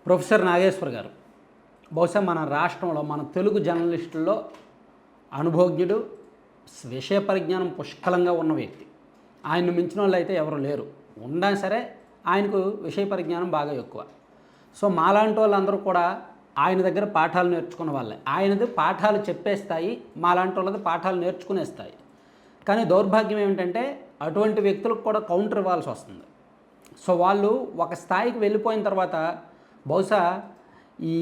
Professor Nageshwar గారు బహుశా మన రాష్ట్రంలో మన తెలుగు జర్నలిస్టుల్లో అనుభవజ్ఞుడు, విషయ పరిజ్ఞానం పుష్కలంగా ఉన్న వ్యక్తి. ఆయన్ను మించిన వాళ్ళు అయితే ఎవరు లేరు. ఉన్నా సరే ఆయనకు విషయ పరిజ్ఞానం బాగా ఎక్కువ. సో మాలాంటి వాళ్ళందరూ కూడా ఆయన దగ్గర పాఠాలు నేర్చుకున్న వాళ్ళే. ఆయనది పాఠాలు చెప్పేస్తాయి, మాలాంటి వాళ్ళది పాఠాలు నేర్చుకునేస్తాయి. కానీ దౌర్భాగ్యం ఏమిటంటే అటువంటి వ్యక్తులకు కూడా కౌంటర్ ఇవ్వాల్సి వస్తుంది. సో వాళ్ళు ఒక స్థాయికి వెళ్ళిపోయిన తర్వాత బహుశా ఈ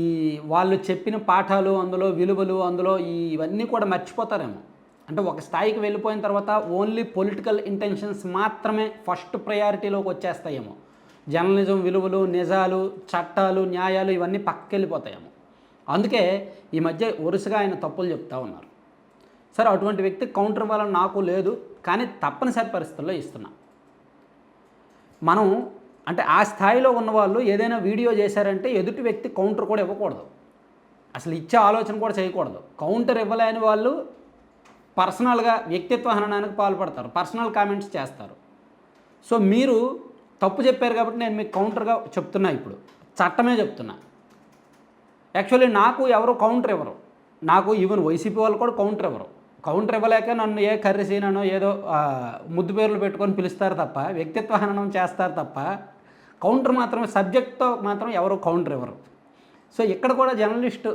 వాళ్ళు చెప్పిన పాఠాలు, అందులో విలువలు, అందులో ఇవన్నీ కూడా మర్చిపోతారేమో. అంటే ఒక స్థాయికి వెళ్ళిపోయిన తర్వాత ఓన్లీ పొలిటికల్ ఇంటెన్షన్స్ మాత్రమే ఫస్ట్ ప్రయారిటీలోకి వచ్చేస్తాయేమో. జర్నలిజం విలువలు, నిజాలు, చట్టాలు, న్యాయాలు ఇవన్నీ పక్కకి వెళ్ళిపోతాయేమో. అందుకే ఈ మధ్య వరుసగా ఆయన తప్పులు చెప్తా ఉన్నారు. సరే, అటువంటి వ్యక్తి కౌంటర్ ఇవ్వాలని నాకు లేదు, కానీ తప్పనిసరి పరిస్థితుల్లో ఇస్తున్నా. మనం అంటే ఆ స్థాయిలో ఉన్నవాళ్ళు ఏదైనా వీడియో చేశారంటే ఎదుటి వ్యక్తి కౌంటర్ కూడా ఇవ్వకూడదు, అసలు ఇచ్చే ఆలోచన కూడా చేయకూడదు. కౌంటర్ ఇవ్వలేని వాళ్ళు పర్సనల్గా వ్యక్తిత్వ హననానికి పాల్పడతారు, పర్సనల్ కామెంట్స్ చేస్తారు. సో మీరు తప్పు చెప్పారు కాబట్టి నేను మీకు కౌంటర్గా చెప్తున్నా. ఇప్పుడు చట్టమే చెప్తున్నా. యాక్చువల్లీ నాకు ఎవరు కౌంటర్ ఇవ్వరు, నాకు ఈవెన్ వైసీపీ వాళ్ళు కూడా కౌంటర్ ఇవ్వరు. కౌంటర్ ఇవ్వలేక నన్ను ఏ కర్రీసీనో ఏదో ముద్దు పేర్లు పెట్టుకొని పిలుస్తారు తప్ప, వ్యక్తిత్వ హననం చేస్తారు తప్ప, కౌంటర్ మాత్రమే సబ్జెక్ట్తో మాత్రం ఎవరు కౌంటర్ ఇవ్వరు. సో ఇక్కడ కూడా జర్నలిస్టు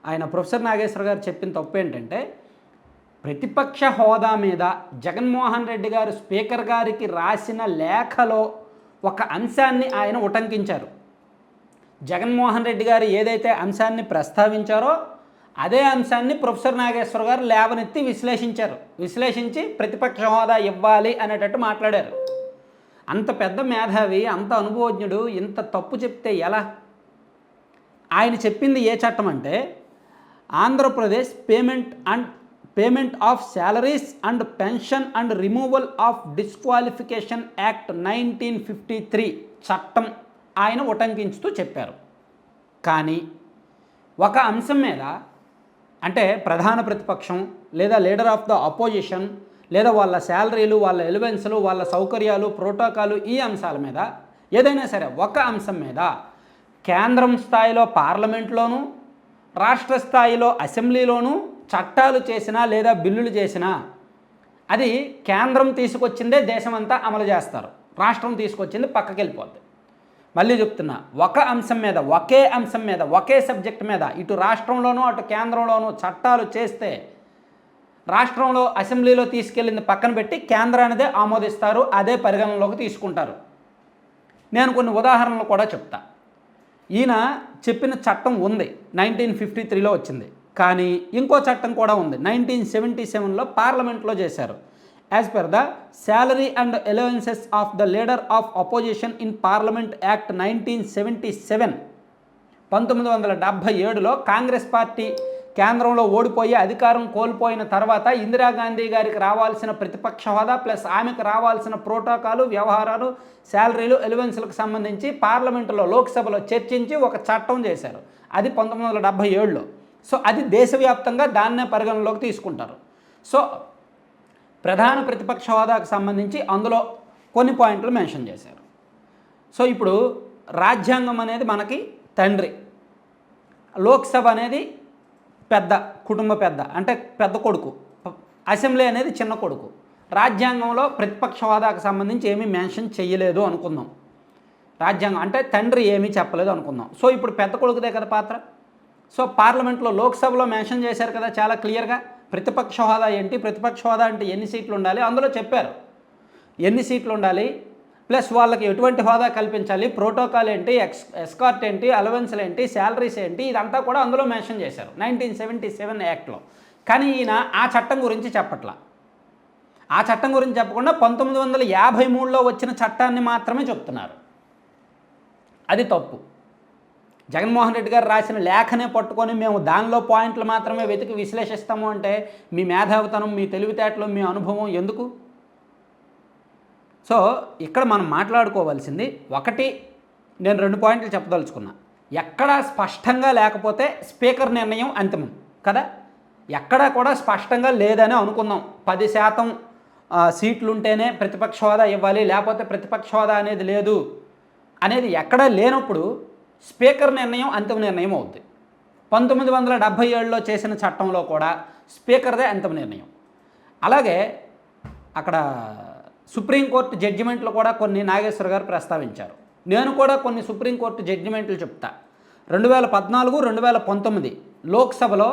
ఆయన ప్రొఫెసర్ నాగేశ్వర్ గారు చెప్పిన తప్పు ఏంటంటే, ప్రతిపక్ష హోదా మీద జగన్మోహన్ రెడ్డి గారు స్పీకర్ గారికి రాసిన లేఖలో ఒక అంశాన్ని ఆయన ఉటంకించారు. జగన్మోహన్ రెడ్డి గారు ఏదైతే అంశాన్ని ప్రస్తావించారో అదే అంశాన్ని ప్రొఫెసర్ నాగేశ్వర్ గారు లేవనెత్తి విశ్లేషించి ప్రతిపక్ష హోదా ఇవ్వాలి అనేటట్టు మాట్లాడారు. అంత పెద్ద మేధావి, అంత అనుభవజ్ఞుడు ఇంత తప్పు చెప్తే ఎలా? ఆయన చెప్పింది ఏ చట్టం అంటే, Andhra Pradesh payment of salaries and pension and removal of disqualification act 1953 చట్టం ఆయన ఉటంకించుతూ చెప్పారు. కానీ ఒక అంశం మీద, అంటే ప్రధాన ప్రతిపక్షం లేదా లీడర్ ఆఫ్ ద అపోజిషన్ లేదా వాళ్ళ శాలరీలు, వాళ్ళ ఎలివెన్స్లు, వాళ్ళ సౌకర్యాలు, ప్రోటోకాలు, ఈ అంశాల మీద ఏదైనా సరే ఒక అంశం మీద కేంద్రం స్థాయిలో పార్లమెంట్లోనూ రాష్ట్ర స్థాయిలో అసెంబ్లీలోనూ చట్టాలు చేసినా లేదా బిల్లులు చేసినా అది కేంద్రం తీసుకొచ్చిందే దేశమంతా అమలు చేస్తారు, రాష్ట్రం తీసుకొచ్చింది పక్కకి వెళ్ళిపోద్ది. మళ్ళీ చెప్తున్నా, ఒక అంశం మీద, ఒకే అంశం మీద, ఒకే సబ్జెక్ట్ మీద ఇటు రాష్ట్రంలోనూ అటు కేంద్రంలోనూ చట్టాలు చేస్తే రాష్ట్రంలో అసెంబ్లీలో తీసుకెళ్ళింది పక్కన పెట్టి కేంద్రానిదే ఆమోదిస్తారు, అదే పరిగణనలోకి తీసుకుంటారు. నేను కొన్ని ఉదాహరణలు కూడా చెప్తా. ఈయన చెప్పిన చట్టం ఉంది, 1953లో వచ్చింది. కానీ ఇంకో చట్టం కూడా ఉంది, 1977లో పార్లమెంట్లో చేశారు. As per the salary and allowances of the leader of opposition in parliament act 1977, 1977లో కాంగ్రెస్ పార్టీ కేంద్రంలో ఓడిపోయి అధికారం కోల్పోయిన తర్వాత ఇందిరాగాంధీ గారికి రావాల్సిన ప్రతిపక్ష హోదా ప్లస్ ఆమెకు రావాల్సిన ప్రోటోకాలు, వ్యవహారాలు, శాలరీలు, ఎలివెన్స్లకు సంబంధించి పార్లమెంటులో, లోక్సభలో చర్చించి ఒక చట్టం చేశారు. అది 1977లో. సో అది దేశవ్యాప్తంగా దాన్నే పరిగణలోకి తీసుకుంటారు. సో ప్రధాన ప్రతిపక్ష హోదాకు సంబంధించి అందులో కొన్ని పాయింట్లు మెన్షన్ చేశారు. సో ఇప్పుడు రాజ్యాంగం అనేది మనకి తండ్రి, లోక్సభ అనేది పెద్ద, కుటుంబ పెద్ద, అంటే పెద్ద కొడుకు, అసెంబ్లీ అనేది చిన్న కొడుకు. రాజ్యాంగంలో ప్రతిపక్ష హోదాకు సంబంధించి ఏమీ మెన్షన్ చేయలేదు అనుకుందాం. రాజ్యాంగం అంటే తండ్రి ఏమీ చెప్పలేదు అనుకుందాం. సో ఇప్పుడు పెద్ద కొడుకుదే కదా పాత్ర. సో పార్లమెంట్లో, లోక్సభలో మెన్షన్ చేశారు కదా చాలా క్లియర్గా, ప్రతిపక్ష హోదా ఏంటి, ప్రతిపక్ష హోదా అంటే ఎన్ని సీట్లు ఉండాలి, అందులో చెప్పారు ఎన్ని సీట్లు ఉండాలి, ప్లస్ వాళ్ళకి ఎటువంటి హోదా కల్పించాలి, ప్రోటోకాల్ ఏంటి, ఎస్కార్ట్ ఏంటి, అలవెన్స్లు ఏంటి, శాలరీస్ ఏంటి, ఇదంతా కూడా అందులో మెన్షన్ చేశారు 1977 యాక్ట్లో. కానీ ఈయన ఆ చట్టం గురించి చెప్పట్లా. ఆ చట్టం గురించి చెప్పకుండా 1953లో వచ్చిన చట్టాన్ని మాత్రమే చెప్తున్నారు. అది తప్పు. జగన్మోహన్ రెడ్డి గారు రాసిన లేఖనే పట్టుకొని మేము దానిలో పాయింట్లు మాత్రమే వెతికి విశ్లేషిస్తాము అంటే మీ మేధావితనం, మీ తెలివితేటలు, మీ అనుభవం ఎందుకు? సో ఇక్కడ మనం మాట్లాడుకోవాల్సింది ఒకటి, నేను 2 పాయింట్లు చెప్పదలుచుకున్నా. ఎక్కడా స్పష్టంగా లేకపోతే స్పీకర్ నిర్ణయం అంతిమం కదా. ఎక్కడా కూడా స్పష్టంగా లేదని అనుకుందాం. 10% సీట్లుంటేనే ప్రతిపక్ష హోదా ఇవ్వాలి, లేకపోతే ప్రతిపక్ష హోదా అనేది లేదు అనేది ఎక్కడా లేనప్పుడు స్పీకర్ నిర్ణయం అంతిమ నిర్ణయం అవుద్ది. 1977లో చేసిన చట్టంలో కూడా స్పీకర్దే అంతిమ నిర్ణయం. అలాగే అక్కడ సుప్రీంకోర్టు జడ్జిమెంట్లు కూడా కొన్ని నాగేశ్వర గారు ప్రస్తావించారు. నేను కూడా కొన్ని సుప్రీంకోర్టు జడ్జిమెంట్లు చెప్తా. 2014, 2019 లోక్సభలో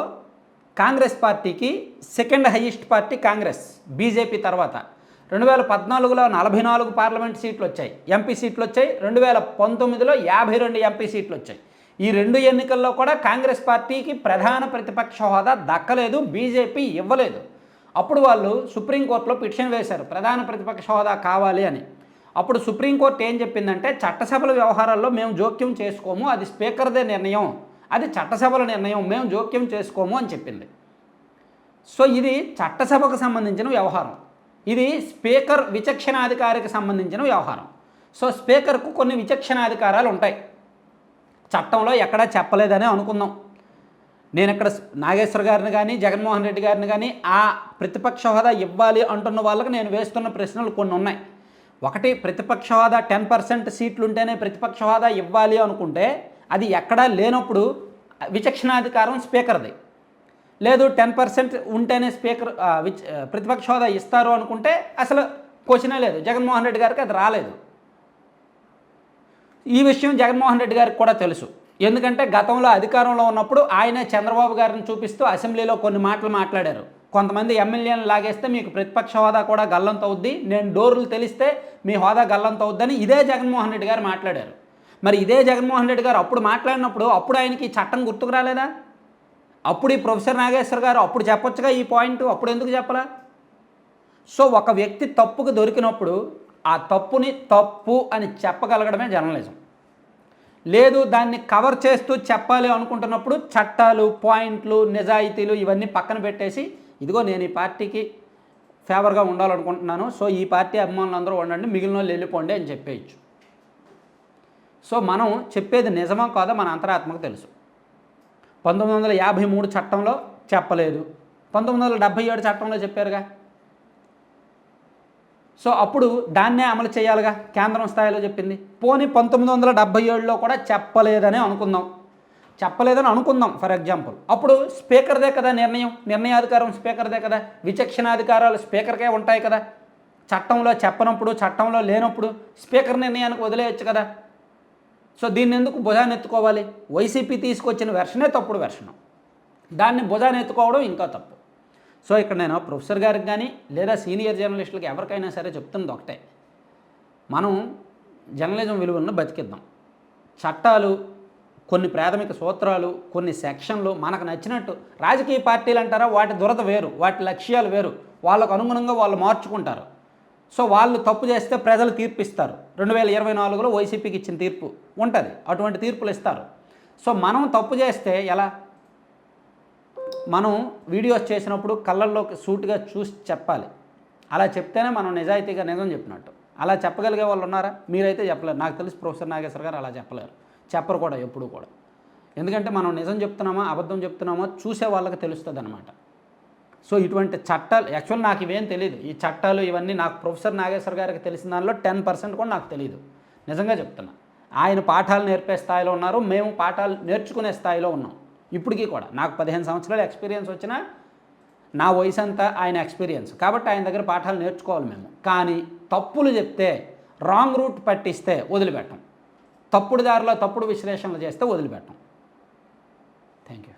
కాంగ్రెస్ పార్టీకి second highest party Congress, BJP తర్వాత. 2014లో 44 పార్లమెంట్ సీట్లు వచ్చాయి, ఎంపీ సీట్లు వచ్చాయి. 2019లో 52 ఎంపీ సీట్లు వచ్చాయి. ఈ 2 ఎన్నికల్లో కూడా కాంగ్రెస్ పార్టీకి ప్రధాన ప్రతిపక్ష హోదా దక్కలేదు, బీజేపీ ఇవ్వలేదు. అప్పుడు వాళ్ళు సుప్రీంకోర్టులో పిటిషన్ వేశారు ప్రధాన ప్రతిపక్ష హోదా కావాలి అని. అప్పుడు సుప్రీంకోర్టు ఏం చెప్పిందంటే చట్టసభల వ్యవహారాల్లో మేము జోక్యం చేసుకోము, అది స్పీకర్దే నిర్ణయం, అది చట్టసభల నిర్ణయం, మేము జోక్యం చేసుకోము అని చెప్పింది. సో ఇది చట్టసభకు సంబంధించిన వ్యవహారం, ఇది స్పీకర్ విచక్షణాధికారికి సంబంధించిన వ్యవహారం. సో స్పీకర్కు కొన్ని విచక్షణాధికారాలు ఉంటాయి, చట్టంలో ఎక్కడా చెప్పలేదనే అనుకుందాం. నేను ఇక్కడ నాగేశ్వర గారిని కానీ జగన్మోహన్ రెడ్డి గారిని కానీ ఆ ప్రతిపక్ష హోదా ఇవ్వాలి అంటున్న వాళ్ళకి నేను వేస్తున్న ప్రశ్నలు కొన్ని ఉన్నాయి. ఒకటి, ప్రతిపక్ష హోదా 10% సీట్లు ఉంటేనే ప్రతిపక్ష హోదా ఇవ్వాలి అనుకుంటే అది ఎక్కడా లేనప్పుడు విచక్షణాధికారం స్పీకర్ది. లేదు 10% ఉంటేనే స్పీకర్ ప్రతిపక్ష హోదా ఇస్తారు అనుకుంటే అసలు క్వశ్చనే లేదు, జగన్మోహన్ రెడ్డి గారికి అది రాలేదు. ఈ విషయం జగన్మోహన్ రెడ్డి గారికి కూడా తెలుసు. ఎందుకంటే గతంలో అధికారంలో ఉన్నప్పుడు ఆయనే చంద్రబాబు గారిని చూపిస్తూ అసెంబ్లీలో కొన్ని మాటలు మాట్లాడారు. కొంతమంది ఎమ్మెల్యేలను లాగేస్తే మీకు ప్రతిపక్ష హోదా కూడా గల్లంతవుద్ది, నేను డోర్లు తెలిస్తే మీ హోదా గల్లంతవుద్దని ఇదే జగన్మోహన్ రెడ్డి గారు మాట్లాడారు. మరి ఇదే జగన్మోహన్ రెడ్డి గారు అప్పుడు మాట్లాడినప్పుడు అప్పుడు ఆయనకి ఈ చట్టం గుర్తుకు రాలేదా? అప్పుడు ఈ ప్రొఫెసర్ నాగేశ్వర్ గారు అప్పుడు చెప్పొచ్చుగా ఈ పాయింట్, అప్పుడు ఎందుకు చెప్పలా? సో ఒక వ్యక్తి తప్పుకు దొరికినప్పుడు ఆ తప్పుని తప్పు అని చెప్పగలగడమే జర్నలిజం. లేదు దాన్ని కవర్ చేస్తూ చెప్పాలి అనుకుంటున్నప్పుడు చట్టాలు, పాయింట్లు, నిజాయితీలు ఇవన్నీ పక్కన పెట్టేసి ఇదిగో నేను ఈ పార్టీకి ఫేవర్గా ఉండాలనుకుంటున్నాను, సో ఈ పార్టీ అభిమానులు అందరూ ఉండండి, మిగిలిన వాళ్ళు వెళ్ళిపోండి అని చెప్పేయచ్చు. సో మనం చెప్పేది నిజమా కాదో మన అంతరాత్మకు తెలుసు. 1953 చట్టంలో చెప్పలేదు, 1977 చట్టంలో చెప్పారుగా. సో అప్పుడు దాన్నే అమలు చేయాలిగా, కేంద్రం స్థాయిలో చెప్పింది. పోనీ 1977లో కూడా చెప్పలేదని అనుకుందాం, ఫర్ ఎగ్జాంపుల్. అప్పుడు స్పీకర్దే కదా నిర్ణయం, నిర్ణయాధికారం స్పీకర్దే కదా, విచక్షణాధికారాలు స్పీకర్కే ఉంటాయి కదా. చట్టంలో చెప్పనప్పుడు, చట్టంలో లేనప్పుడు స్పీకర్ నిర్ణయానికి వదిలేయచ్చు కదా. సో దీన్ని ఎందుకు భుజాన్ని ఎత్తుకోవాలి? వైసీపీ తీసుకొచ్చిన వెర్షనే తప్పుడు వెర్షను, దాన్ని భుజాన్ని ఎత్తుకోవడం ఇంకా తప్పు. సో ఇక్కడ నేను ప్రొఫెసర్ గారికి కానీ లేదా సీనియర్ జర్నలిస్టులకి ఎవరికైనా సరే చెప్తున్నది ఒకటే, మనం జర్నలిజం విలువలను బతికిద్దాం. చట్టాలు, కొన్ని ప్రాథమిక సూత్రాలు, కొన్ని సెక్షన్లు మనకు నచ్చినట్టు, రాజకీయ పార్టీలు అంటారా వాటి దురద వేరు, వాటి లక్ష్యాలు వేరు, వాళ్ళకు అనుగుణంగా వాళ్ళు మార్చుకుంటారు. సో వాళ్ళు తప్పు చేస్తే ప్రజలు తీర్పు ఇస్తారు. 2024లో వైసీపీకి ఇచ్చిన తీర్పు ఉంటుంది, అటువంటి తీర్పులు ఇస్తారు. సో మనం తప్పు చేస్తే ఎలా? మనం వీడియోస్ చేసినప్పుడు కళ్ళల్లోకి సూటిగా చూసి చెప్పాలి, అలా చెప్తేనే మనం నిజాయితీగా నిజం చెప్పినట్టు. అలా చెప్పగలిగే వాళ్ళు ఉన్నారా? మీరైతే చెప్పలేరు. నాకు తెలిసి ప్రొఫెసర్ నాగేశ్వర్ గారు అలా చెప్పలేరు, చెప్పరు కూడా ఎప్పుడు కూడా. ఎందుకంటే మనం నిజం చెప్తున్నామా అబద్ధం చెప్తున్నామో చూసే వాళ్ళకి తెలుస్తుంది అనమాట. సో ఇటువంటి చట్టాలు యాక్చువల్ నాకు ఇవేం తెలియదు, ఈ చట్టాలు ఇవన్నీ నాకు ప్రొఫెసర్ నాగేశ్వర్ గారికి తెలిసిన దానిలో 10% కూడా నాకు తెలియదు, నిజంగా చెప్తున్నా. ఆయన పాఠాలు నేర్పే స్థాయిలో ఉన్నారు, మేము పాఠాలు నేర్చుకునే స్థాయిలో ఉన్నాం. ఇప్పటికీ కూడా నాకు 15 సంవత్సరాల ఎక్స్పీరియన్స్ వచ్చినా నా వయసు అంతా ఆయన ఎక్స్పీరియన్స్, కాబట్టి ఆయన దగ్గర పాఠాలు నేర్చుకోవాలి మేము. కానీ తప్పులు చెప్తే, రాంగ్ రూట్ పట్టిస్తే వదిలిపెట్టం, తప్పుడు దారిలో తప్పుడు విశ్లేషణలు చేస్తే వదిలిపెట్టం. Thank you.